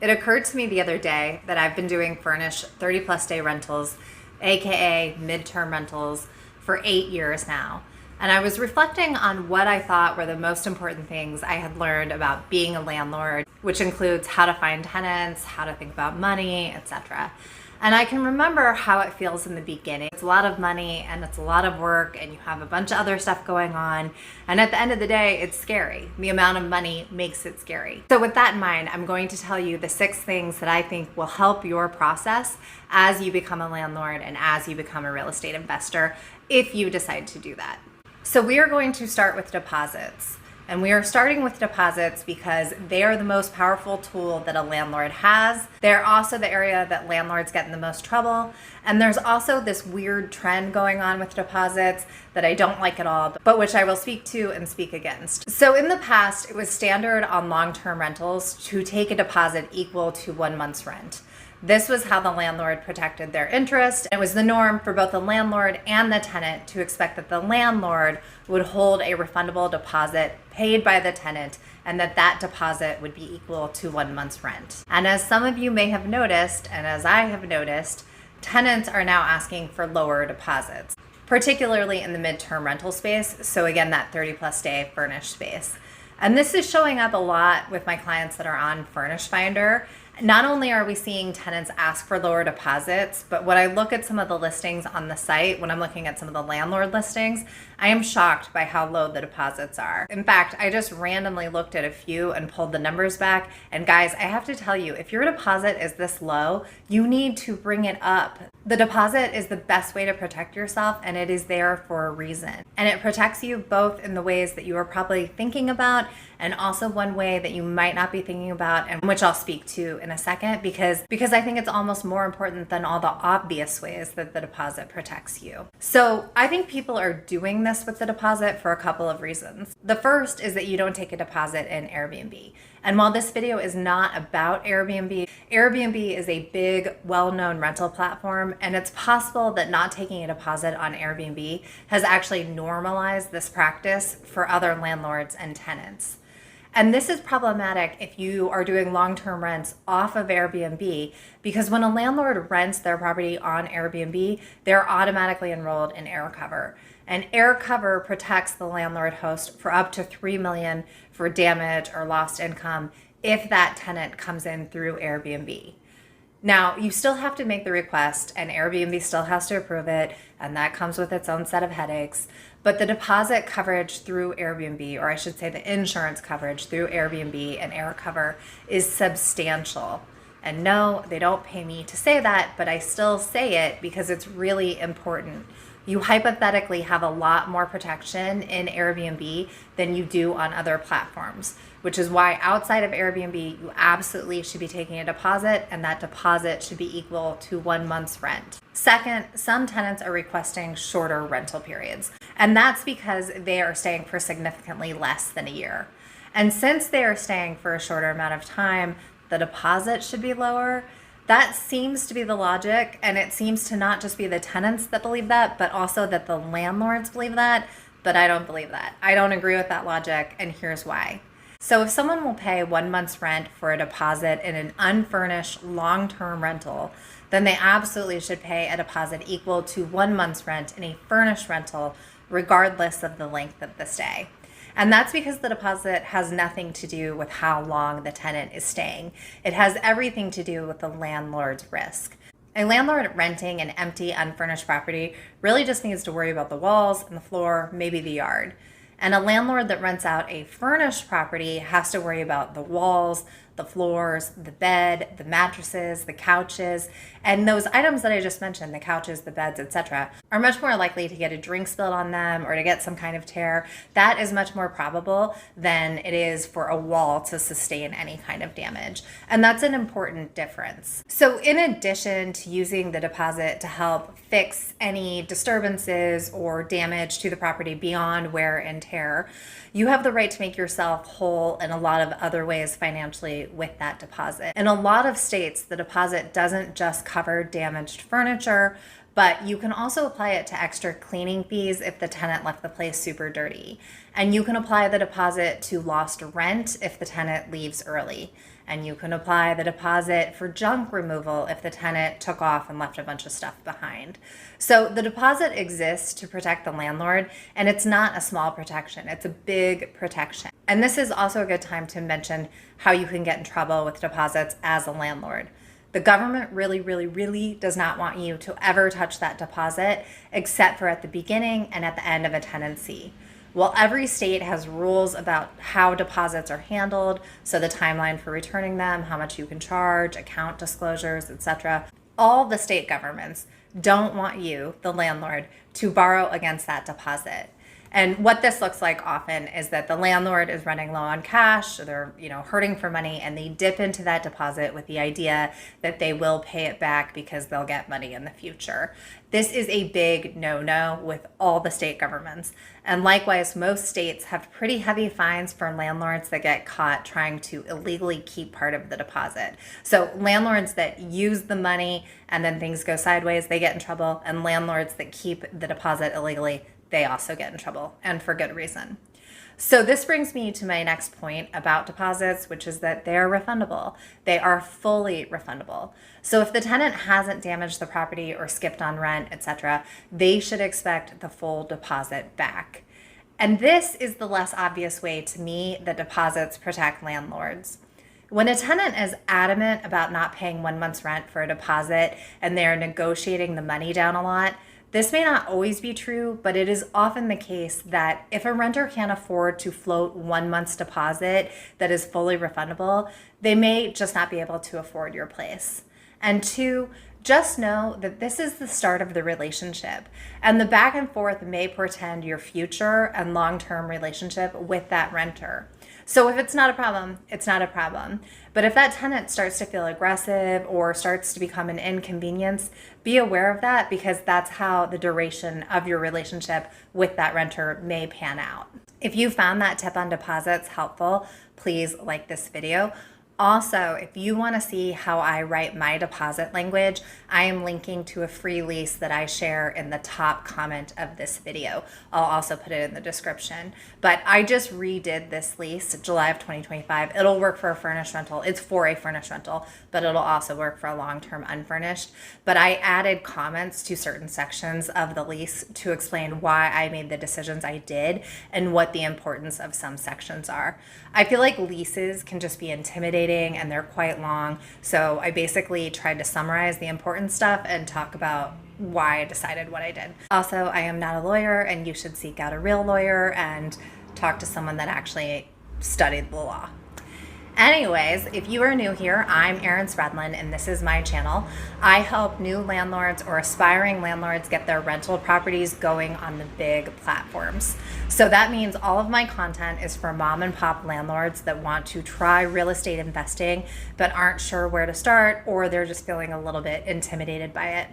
It occurred to me the other day that I've been doing furnished 30 plus day rentals, AKA midterm rentals, for 8 years now. And I was reflecting on what I thought were the most important things I had learned about being a landlord, which includes how to find tenants, how to think about money, etc. And I can remember how it feels in the beginning. It's a lot of money and it's a lot of work and you have a bunch of other stuff going on. And at the end of the day, it's scary. The amount of money makes it scary. So with that in mind, I'm going to tell you the 6 things that I think will help your process as you become a landlord and as you become a real estate investor, if you decide to do that. So we are going to start with deposits. And we are starting with deposits because they are the most powerful tool that a landlord has. They're also the area that landlords get in the most trouble. And there's also this weird trend going on with deposits that I don't like at all, but which I will speak to and speak against. So in the past, it was standard on long-term rentals to take a deposit equal to 1 month's rent. This was how the landlord protected their interest. It was the norm for both the landlord and the tenant to expect that the landlord would hold a refundable deposit paid by the tenant and that deposit would be equal to 1 month's rent. And as some of you may have noticed, and as I have noticed, tenants are now asking for lower deposits, particularly in the midterm rental space. So again, that 30 plus day furnished space. And this is showing up a lot with my clients that are on Furnish Finder. Not only are we seeing tenants ask for lower deposits, but when I look at some of the listings on the site, when I'm looking at some of the landlord listings, I am shocked by how low the deposits are. In fact, I just randomly looked at a few and pulled the numbers back. And guys, I have to tell you, if your deposit is this low, you need to bring it up. The deposit is the best way to protect yourself, and it is there for a reason. And it protects you both in the ways that you are probably thinking about, and also one way that you might not be thinking about, and which I'll speak to in a second, because I think it's almost more important than all the obvious ways that the deposit protects you. So I think people are doing this with the deposit for a couple of reasons. The first is that you don't take a deposit in Airbnb. And while this video is not about Airbnb, Airbnb is a big, well-known rental platform, and it's possible that not taking a deposit on Airbnb has actually normalized this practice for other landlords and tenants. And this is problematic if you are doing long-term rents off of Airbnb, because when a landlord rents their property on Airbnb, they're automatically enrolled in AirCover. And AirCover protects the landlord host for up to $3 million for damage or lost income if that tenant comes in through Airbnb. Now, you still have to make the request, and Airbnb still has to approve it, and that comes with its own set of headaches. But the deposit coverage through Airbnb, or I should say the insurance coverage through Airbnb and AirCover, is substantial. And no, they don't pay me to say that, but I still say it because it's really important. You hypothetically have a lot more protection in Airbnb than you do on other platforms, which is why outside of Airbnb, you absolutely should be taking a deposit, and that deposit should be equal to 1 month's rent. Second, some tenants are requesting shorter rental periods, and that's because they are staying for significantly less than a year. And since they are staying for a shorter amount of time, the deposit should be lower. That seems to be the logic, and it seems to not just be the tenants that believe that, but also that the landlords believe that, but I don't believe that. I don't agree with that logic, and here's why. So if someone will pay 1 month's rent for a deposit in an unfurnished long-term rental, then they absolutely should pay a deposit equal to 1 month's rent in a furnished rental, regardless of the length of the stay. And that's because the deposit has nothing to do with how long the tenant is staying. It has everything to do with the landlord's risk. A landlord renting an empty, unfurnished property really just needs to worry about the walls and the floor, maybe the yard. And a landlord that rents out a furnished property has to worry about the walls, the floors, the bed, the mattresses, the couches, and those items that I just mentioned, the couches, the beds, etc., are much more likely to get a drink spilled on them or to get some kind of tear. That is much more probable than it is for a wall to sustain any kind of damage. And that's an important difference. So in addition to using the deposit to help fix any disturbances or damage to the property beyond wear and tear, you have the right to make yourself whole in a lot of other ways financially with that deposit. In a lot of states, the deposit doesn't just cover damaged furniture, but you can also apply it to extra cleaning fees if the tenant left the place super dirty. And you can apply the deposit to lost rent if the tenant leaves early. and you can apply the deposit for junk removal if the tenant took off and left a bunch of stuff behind. So the deposit exists to protect the landlord, and it's not a small protection, it's a big protection. And this is also a good time to mention how you can get in trouble with deposits as a landlord. The government really does not want you to ever touch that deposit except for at the beginning and at the end of a tenancy. While every state has rules about how deposits are handled, so the timeline for returning them, how much you can charge, account disclosures, etc., all the state governments don't want you, the landlord, to borrow against that deposit. And what this looks like often is that the landlord is running low on cash, or they're, hurting for money, and they dip into that deposit with the idea that they will pay it back because they'll get money in the future. This is a big no-no with all the state governments. And likewise, most states have pretty heavy fines for landlords that get caught trying to illegally keep part of the deposit. So landlords that use the money and then things go sideways, they get in trouble. And landlords that keep the deposit illegally, they also get in trouble, and for good reason. So this brings me to my next point about deposits, which is that they are refundable. They are fully refundable. So if the tenant hasn't damaged the property or skipped on rent, etc., they should expect the full deposit back. And this is the less obvious way to me that deposits protect landlords. When a tenant is adamant about not paying 1 month's rent for a deposit and they're negotiating the money down a lot, this may not always be true, but it is often the case that if a renter can't afford to float 1 month's deposit that is fully refundable, they may just not be able to afford your place. And two, just know that this is the start of the relationship, and the back and forth may portend your future and long-term relationship with that renter. So if it's not a problem, it's not a problem. But if that tenant starts to feel aggressive or starts to become an inconvenience, be aware of that, because that's how the duration of your relationship with that renter may pan out. If you found that tip on deposits helpful, please like this video. Also, if you want to see how I write my deposit language, I am linking to a free lease that I share in the top comment of this video. I'll also put it in the description. But I just redid this lease July of 2025. It'll work for a furnished rental. It's for a furnished rental, but it'll also work for a long-term unfurnished. But I added comments to certain sections of the lease to explain why I made the decisions I did and what the importance of some sections are. I feel like leases can just be intimidating and they're quite long. So I basically tried to summarize the important stuff and talk about why I decided what I did. Also, I am not a lawyer, and you should seek out a real lawyer and talk to someone that actually studied the law. Anyways, if you are new here, I'm Erin Spradlin, and this is my channel. I help new landlords or aspiring landlords get their rental properties going on the big platforms. So that means all of my content is for mom and pop landlords that want to try real estate investing but aren't sure where to start, or they're just feeling a little bit intimidated by it.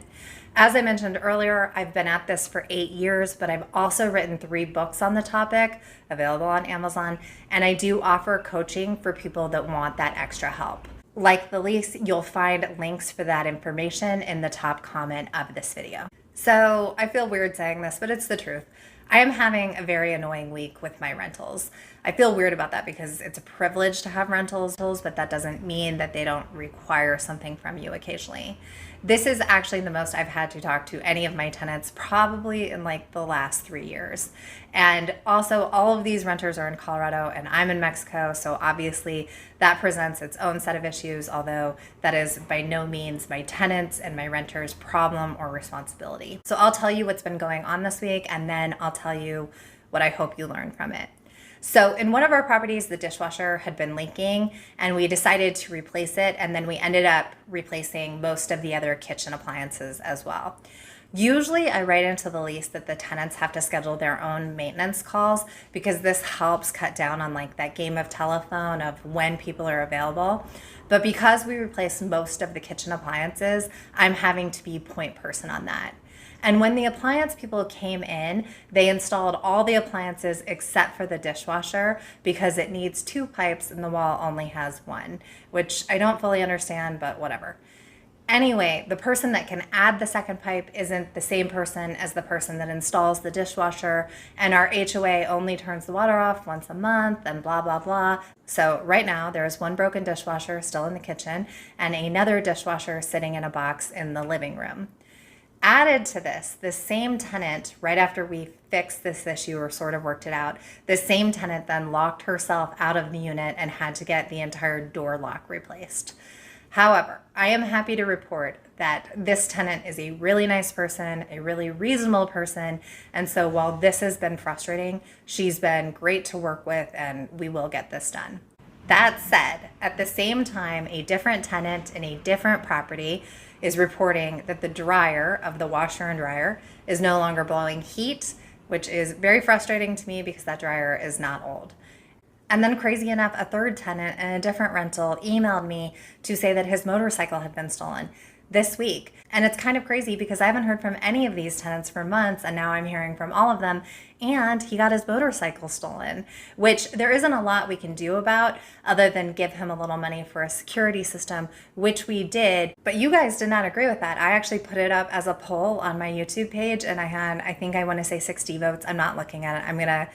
As I mentioned earlier, I've been at this for 8 years, but I've also written 3 books on the topic, available on Amazon, and I do offer coaching for people that want that extra help. Like the lease, you'll find links for that information in the top comment of this video. So I feel weird saying this, but it's the truth. I am having a very annoying week with my rentals. I feel weird about that because it's a privilege to have rentals, but that doesn't mean that they don't require something from you occasionally. This is actually the most I've had to talk to any of my tenants probably in like the last 3 years. And also all of these renters are in Colorado and I'm in Mexico, so obviously that presents its own set of issues, although that is by no means my tenants and my renters' problem or responsibility. So I'll tell you what's been going on this week, and then I'll tell you what I hope you learn from it. So in one of our properties, the dishwasher had been leaking and we decided to replace it, and then we ended up replacing most of the other kitchen appliances as well. Usually I write into the lease that the tenants have to schedule their own maintenance calls, because this helps cut down on like that game of telephone of when people are available. But because we replaced most of the kitchen appliances, I'm having to be point person on that. And when the appliance people came in, they installed all the appliances except for the dishwasher because it needs 2 pipes and the wall only has 1, which I don't fully understand, but whatever. Anyway, the person that can add the second pipe isn't the same person as the person that installs the dishwasher, and our HOA only turns the water off once a month and blah, blah, blah. So right now there's one broken dishwasher still in the kitchen and another dishwasher sitting in a box in the living room. Added to this same tenant, right after we fixed this issue or sort of worked it out, the same tenant then locked herself out of the unit and had to get the entire door lock replaced. However, I am happy to report that this tenant is a really nice person, a really reasonable person, and so while this has been frustrating, she's been great to work with, and we will get this done. That said, at the same time, a different tenant in a different property is reporting that the dryer of the washer and dryer is no longer blowing heat, which is very frustrating to me because that dryer is not old. And then crazy enough, a third tenant in a different rental emailed me to say that his motorcycle had been stolen this week. And it's kind of crazy because I haven't heard from any of these tenants for months, and now I'm hearing from all of them, and he got his motorcycle stolen, which there isn't a lot we can do about other than give him a little money for a security system, which we did. But you guys did not agree with that. I actually put it up as a poll on my YouTube page, and I had, I want to say 60 votes. I'm not looking at it. I'm going to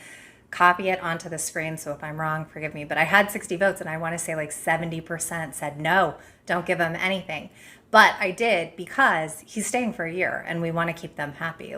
copy it onto the screen, so if I'm wrong, forgive me. But I had 60 votes, and I want to say like 70% said no, don't give him anything. But I did because he's staying for a year, and we want to keep them happy.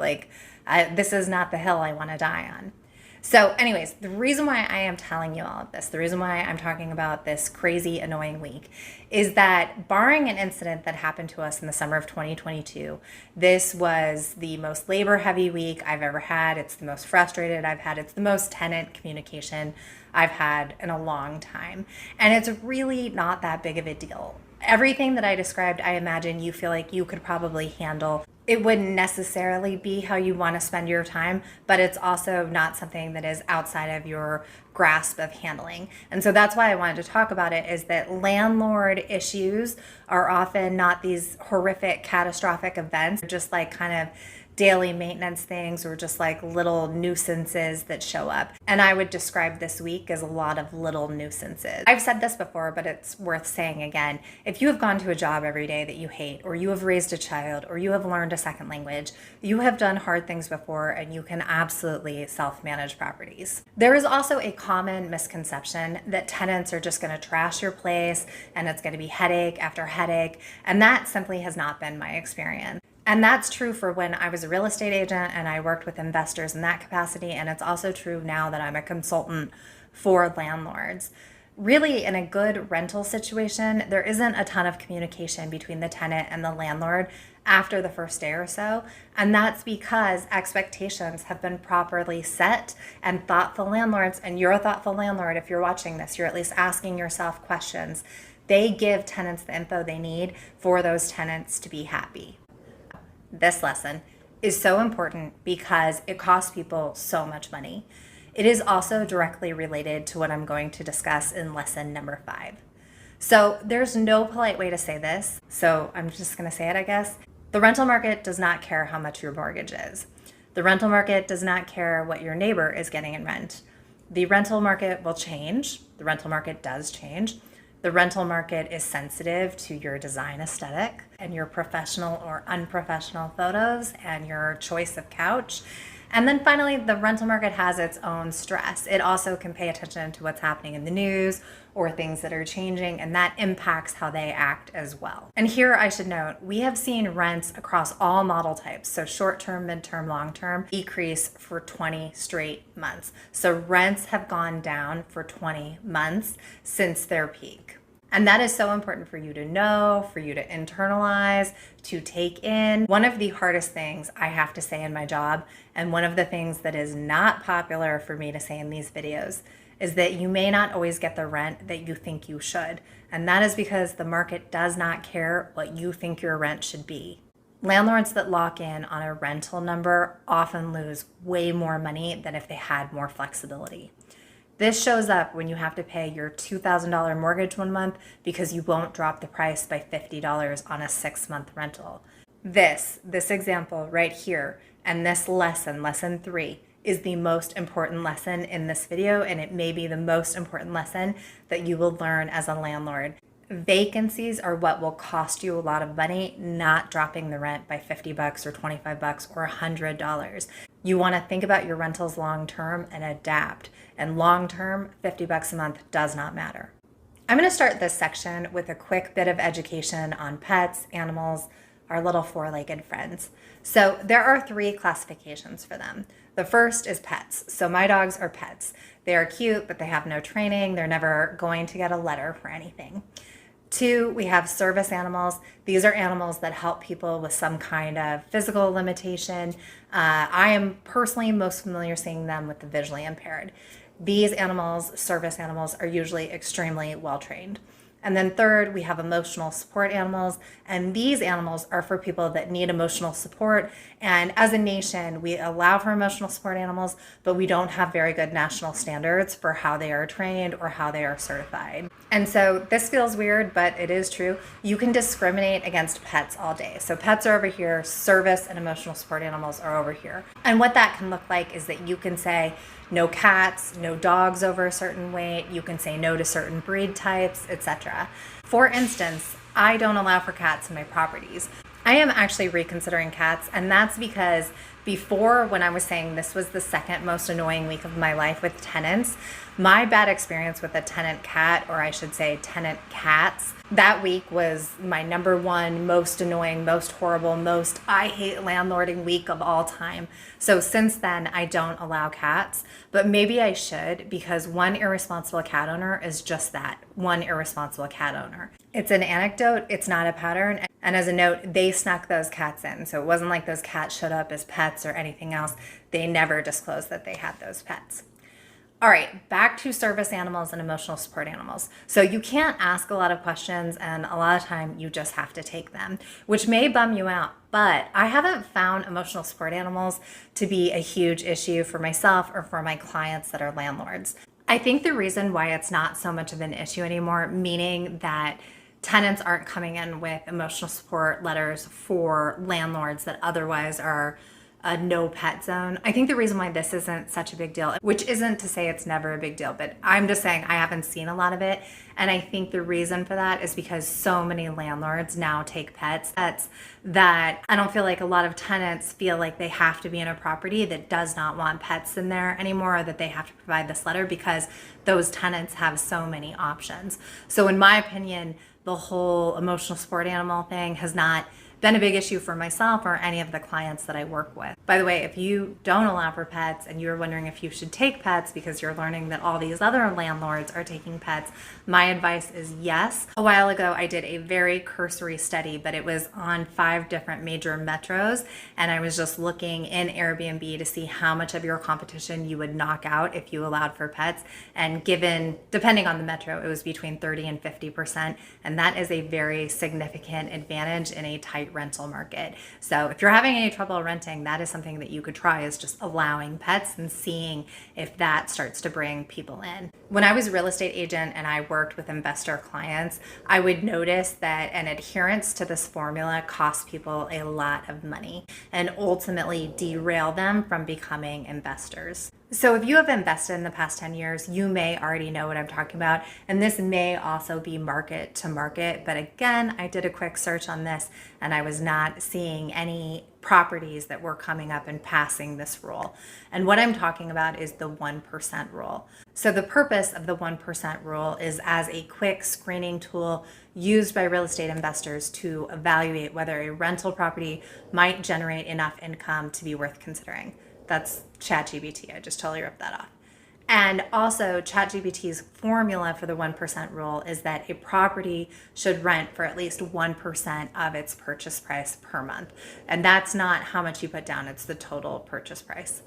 This is not the hill I want to die on. So anyways, the reason why I am telling you all of this, the reason why I'm talking about this crazy, annoying week is that barring an incident that happened to us in the summer of 2022, this was the most labor-heavy week I've ever had. It's the most frustrated I've had. It's the most tenant communication I've had in a long time. And it's really not that big of a deal. Everything that I described, I imagine you feel like you could probably handle. It wouldn't necessarily be how you want to spend your time, but it's also not something that is outside of your grasp of handling. And so that's why I wanted to talk about it, is that landlord issues are often not these horrific, catastrophic events, just like kind of daily maintenance things or just like little nuisances that show up. And I would describe this week as a lot of little nuisances. I've said this before, but it's worth saying again. If you have gone to a job every day that you hate, or you have raised a child, or you have learned a second language, you have done hard things before, and you can absolutely self-manage properties. There is also a common misconception that tenants are just going to trash your place and it's going to be headache after headache, and that simply has not been my experience. And that's true for when I was a real estate agent and I worked with investors in that capacity. And it's also true now that I'm a consultant for landlords. Really, in a good rental situation, there isn't a ton of communication between the tenant and the landlord after the first day or so. And that's because expectations have been properly set, and thoughtful landlords, and you're a thoughtful landlord if you're watching this, you're at least asking yourself questions. They give tenants the info they need for those tenants to be happy. This lesson is so important because it costs people so much money. It is also directly related to what I'm going to discuss in lesson number 5. So there's no polite way to say this, so I'm just going to say it, I guess. The rental market does not care how much your mortgage is. The rental market does not care what your neighbor is getting in rent. The rental market will change. The rental market does change. The rental market is sensitive to your design aesthetic and your professional or unprofessional photos and your choice of couch. And then finally, the rental market has its own stress. It also can pay attention to what's happening in the news or things that are changing, and that impacts how they act as well. And here I should note, we have seen rents across all model types, so short-term, mid-term, long-term, decrease for 20 straight months. So rents have gone down for 20 months since their peak. And that is so important for you to know, for you to internalize, to take in. One of the hardest things I have to say in my job, and one of the things that is not popular for me to say in these videos, is that you may not always get the rent that you think you should. And that is because the market does not care what you think your rent should be. Landlords that lock in on a rental number often lose way more money than if they had more flexibility. This shows up when you have to pay your $2,000 mortgage one month because you won't drop the price by $50 on a 6-month rental. This example right here and this lesson, lesson 3, is the most important lesson in this video, and it may be the most important lesson that you will learn as a landlord. Vacancies are what will cost you a lot of money, not dropping the rent by $50 or $25 or $100. You want to think about your rentals long term and adapt. And long term, $50 a month does not matter. I'm going to start this section with a quick bit of education on pets, animals, our little four-legged friends. So there are 3 classifications for them. The first is pets. So my dogs are pets. They are cute, but they have no training. They're never going to get a letter for anything. 2, we have service animals. These are animals that help people with some kind of physical limitation. I am personally most familiar seeing them with the visually impaired. These animals, service animals, are usually extremely well trained. And then 3rd, we have emotional support animals. And these animals are for people that need emotional support. And as a nation, we allow for emotional support animals, but we don't have very good national standards for how they are trained or how they are certified. And so this feels weird, but it is true. You can discriminate against pets all day. So pets are over here, service and emotional support animals are over here. And what that can look like is that you can say, no cats, no dogs over a certain weight. You can say no to certain breed types, etc. For instance, I don't allow for cats in my properties. I am actually reconsidering cats, and that's because before, when I was saying this was the second most annoying week of my life with tenants, my bad experience with a tenant cat, or I should say tenant cats, that week was my number 1 most annoying, most horrible, most I hate landlording week of all time. So since then, I don't allow cats, but maybe I should, because one irresponsible cat owner is just that, one irresponsible cat owner. It's an anecdote, it's not a pattern. And as a note, they snuck those cats in. So it wasn't like those cats showed up as pets or anything else. They never disclosed that they had those pets. All right, back to service animals and emotional support animals. So you can't ask a lot of questions, and a lot of time you just have to take them, which may bum you out. But I haven't found emotional support animals to be a huge issue for myself or for my clients that are landlords. I think the reason why it's not so much of an issue anymore, meaning that tenants aren't coming in with emotional support letters for landlords that otherwise are a no pet zone. I think the reason why this isn't such a big deal, which isn't to say it's never a big deal, but I'm just saying I haven't seen a lot of it. And I think the reason for that is because so many landlords now take pets that I don't feel like a lot of tenants feel like they have to be in a property that does not want pets in there anymore, or that they have to provide this letter, because those tenants have so many options. So in my opinion, the whole emotional support animal thing has not been a big issue for myself or any of the clients that I work with. By the way, if you don't allow for pets and you're wondering if you should take pets because you're learning that all these other landlords are taking pets, my advice is yes. A while ago, I did a very cursory study, but it was on 5 different major metros, and I was just looking in Airbnb to see how much of your competition you would knock out if you allowed for pets. And given, depending on the metro, it was between 30 and 50%, and that is a very significant advantage in a tight rental market. So if you're having any trouble renting, that is something that you could try, is just allowing pets and seeing if that starts to bring people in. When I was a real estate agent and I worked with investor clients, I would notice that an adherence to this formula costs people a lot of money and ultimately derail them from becoming investors. So if you have invested in the past 10 years, you may already know what I'm talking about. And this may also be market to market. But again, I did a quick search on this and I was not seeing any properties that were coming up and passing this rule. And what I'm talking about is the 1% rule. So the purpose of the 1% rule is as a quick screening tool used by real estate investors to evaluate whether a rental property might generate enough income to be worth considering. That's ChatGPT. I just totally ripped that off. And also, ChatGPT's formula for the 1% rule is that a property should rent for at least 1% of its purchase price per month. And that's not how much you put down, it's the total purchase price.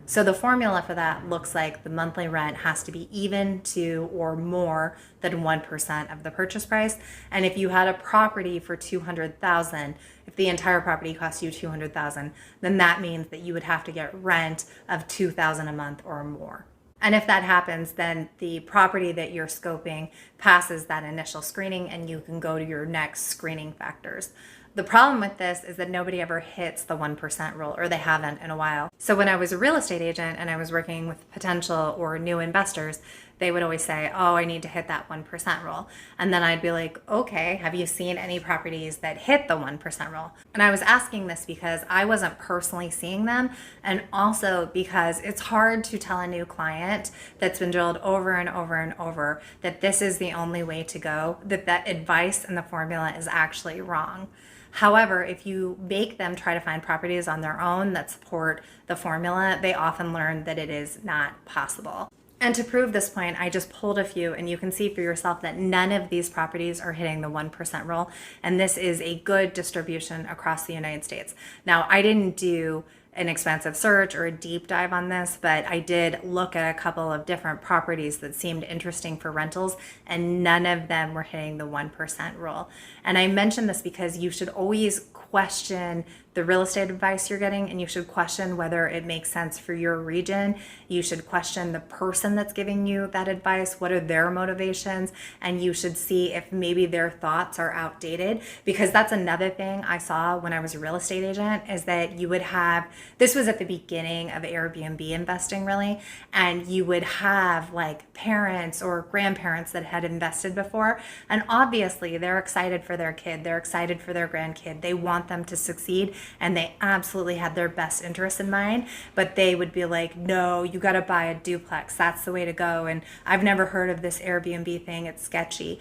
So the formula for that looks like the monthly rent has to be even to or more than 1% of the purchase price. And if you had a property for $200,000, if the entire property costs you $200,000, then that means that you would have to get rent of $2,000 a month or more. And if that happens, then the property that you're scoping passes that initial screening and you can go to your next screening factors. The problem with this is that nobody ever hits the 1% rule, or they haven't in a while. So when I was a real estate agent and I was working with potential or new investors, they would always say, oh, I need to hit that 1% rule. And then I'd be like, okay, have you seen any properties that hit the 1% rule? And I was asking this because I wasn't personally seeing them, and also because it's hard to tell a new client that's been drilled over and over and over that this is the only way to go, that advice and the formula is actually wrong. However, if you make them try to find properties on their own that support the formula, they often learn that it is not possible. And to prove this point, I just pulled a few, and you can see for yourself that none of these properties are hitting the 1% rule. And this is a good distribution across the United States. Now, I didn't do an expensive search or a deep dive on this, but I did look at a couple of different properties that seemed interesting for rentals, and none of them were hitting the 1% rule. And I mention this because you should always question the real estate advice you're getting, and you should question whether it makes sense for your region. You should question the person that's giving you that advice. What are their motivations? And you should see if maybe their thoughts are outdated, because that's another thing I saw when I was a real estate agent, is that you would have, this was at the beginning of Airbnb investing really, and you would have like parents or grandparents that had invested before, and obviously they're excited for their kid, they're excited for their grandkid, they want them to succeed, and they absolutely had their best interests in mind, but they would be like, no, you got to buy a duplex, that's the way to go, and I've never heard of this Airbnb thing, it's sketchy.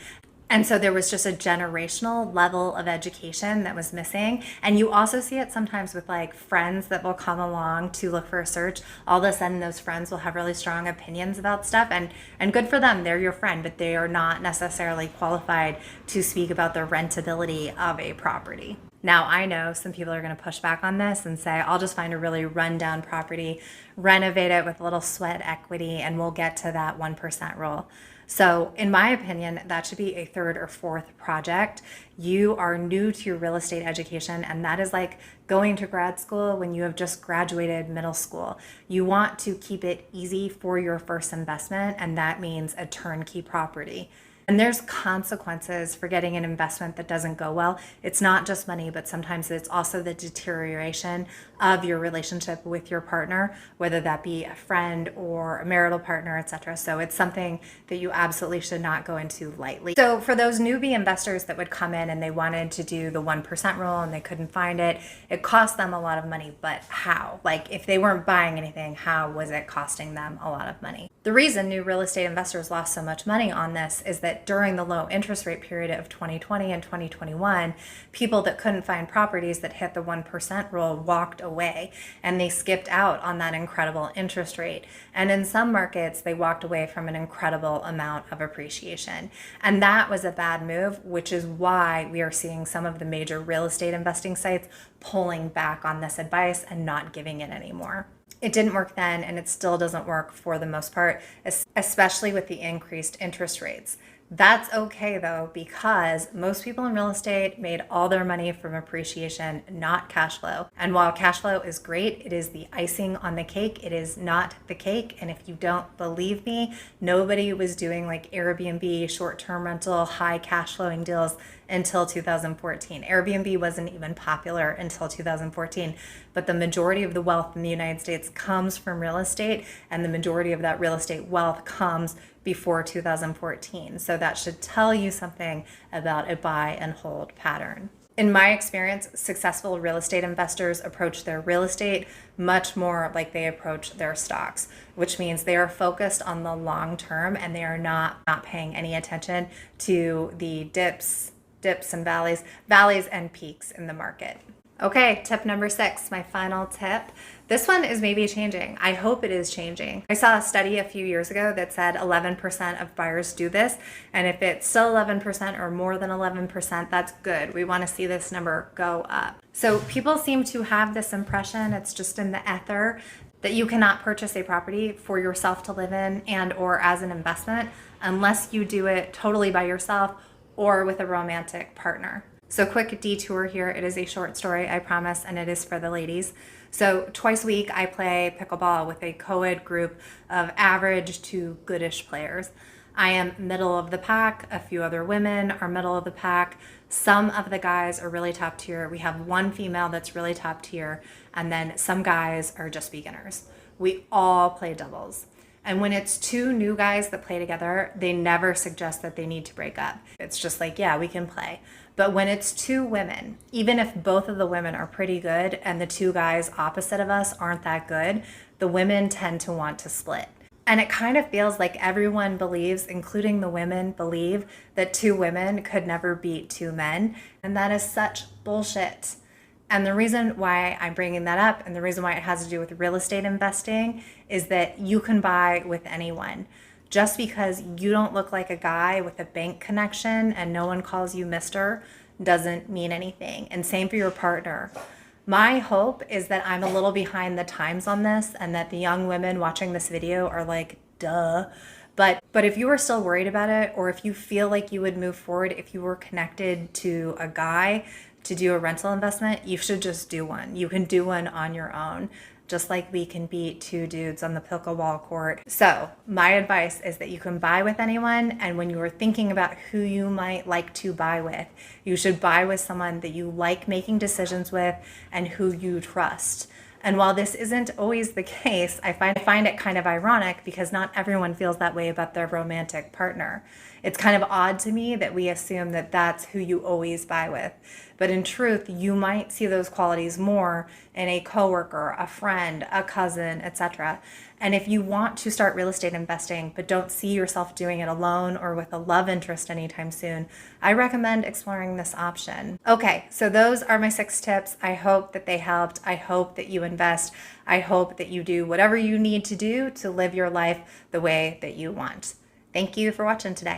And so there was just a generational level of education that was missing. And you also see it sometimes with like friends that will come along to look for a search. All of a sudden those friends will have really strong opinions about stuff, and good for them, they're your friend, but they are not necessarily qualified to speak about the rentability of a property. Now, I know some people are going to push back on this and say, I'll just find a really rundown property, renovate it with a little sweat equity, and we'll get to that 1% rule. So in my opinion, that should be a third or fourth project. You are new to your real estate education, and that is like going to grad school when you have just graduated middle school. You want to keep it easy for your first investment, and that means a turnkey property. And there's consequences for getting an investment that doesn't go well. It's not just money, but sometimes it's also the deterioration of your relationship with your partner, whether that be a friend or a marital partner, etc. So it's something that you absolutely should not go into lightly. So for those newbie investors that would come in and they wanted to do the 1% rule and they couldn't find it, it cost them a lot of money, but how? Like if they weren't buying anything, how was it costing them a lot of money? The reason new real estate investors lost so much money on this is that during the low interest rate period of 2020 and 2021, people that couldn't find properties that hit the 1% rule walked away, and they skipped out on that incredible interest rate. And in some markets, they walked away from an incredible amount of appreciation. And that was a bad move, which is why we are seeing some of the major real estate investing sites pulling back on this advice and not giving it anymore. It didn't work then, and it still doesn't work for the most part, especially with the increased interest rates. That's okay though, because most people in real estate made all their money from appreciation, not cash flow. And while cash flow is great, it is the icing on the cake. It is not the cake. And if you don't believe me, nobody was doing like Airbnb, short-term rental, high cash flowing deals until 2014. Airbnb wasn't even popular until 2014, but the majority of the wealth in the United States comes from real estate, and the majority of that real estate wealth comes before 2014. So that should tell you something about a buy and hold pattern. In my experience, successful real estate investors approach their real estate much more like they approach their stocks, which means they are focused on the long term, and they are not paying any attention to the dips and valleys and peaks in the market. Okay, tip number 6, my final tip. This one is maybe changing. I hope it is changing. I saw a study a few years ago that said 11% of buyers do this. And if it's still 11% or more than 11%, that's good. We want to see this number go up. So people seem to have this impression, it's just in the ether, that you cannot purchase a property for yourself to live in and or as an investment unless you do it totally by yourself or with a romantic partner. So quick detour here. It is a short story, I promise, and it is for the ladies. So twice a week, I play pickleball with a co-ed group of average to goodish players. I am middle of the pack. A few other women are middle of the pack. Some of the guys are really top tier. We have one female that's really top tier, and then some guys are just beginners. We all play doubles. And when it's two new guys that play together, they never suggest that they need to break up. It's just like, yeah, we can play. But when it's two women, even if both of the women are pretty good and the two guys opposite of us aren't that good, the women tend to want to split. And it kind of feels like everyone believes, including the women, believe that two women could never beat two men. And that is such bullshit. And the reason why I'm bringing that up and the reason why it has to do with real estate investing is that you can buy with anyone. Just because you don't look like a guy with a bank connection and no one calls you Mr. doesn't mean anything. And same for your partner. My hope is that I'm a little behind the times on this and that the young women watching this video are like, duh. But if you are still worried about it, or if you feel like you would move forward if you were connected to a guy to do a rental investment, you should just do one. You can do one on your own, just like we can beat two dudes on the pickleball court. So my advice is that you can buy with anyone, and when you are thinking about who you might like to buy with, you should buy with someone that you like making decisions with and who you trust. And while this isn't always the case, I find it kind of ironic because not everyone feels that way about their romantic partner. It's kind of odd to me that we assume that that's who you always buy with. But in truth, you might see those qualities more in a coworker, a friend, a cousin, etc. And if you want to start real estate investing but don't see yourself doing it alone or with a love interest anytime soon, I recommend exploring this option. Okay, so those are my 6 tips. I hope that they helped. I hope that you invest. I hope that you do whatever you need to do to live your life the way that you want. Thank you for watching today.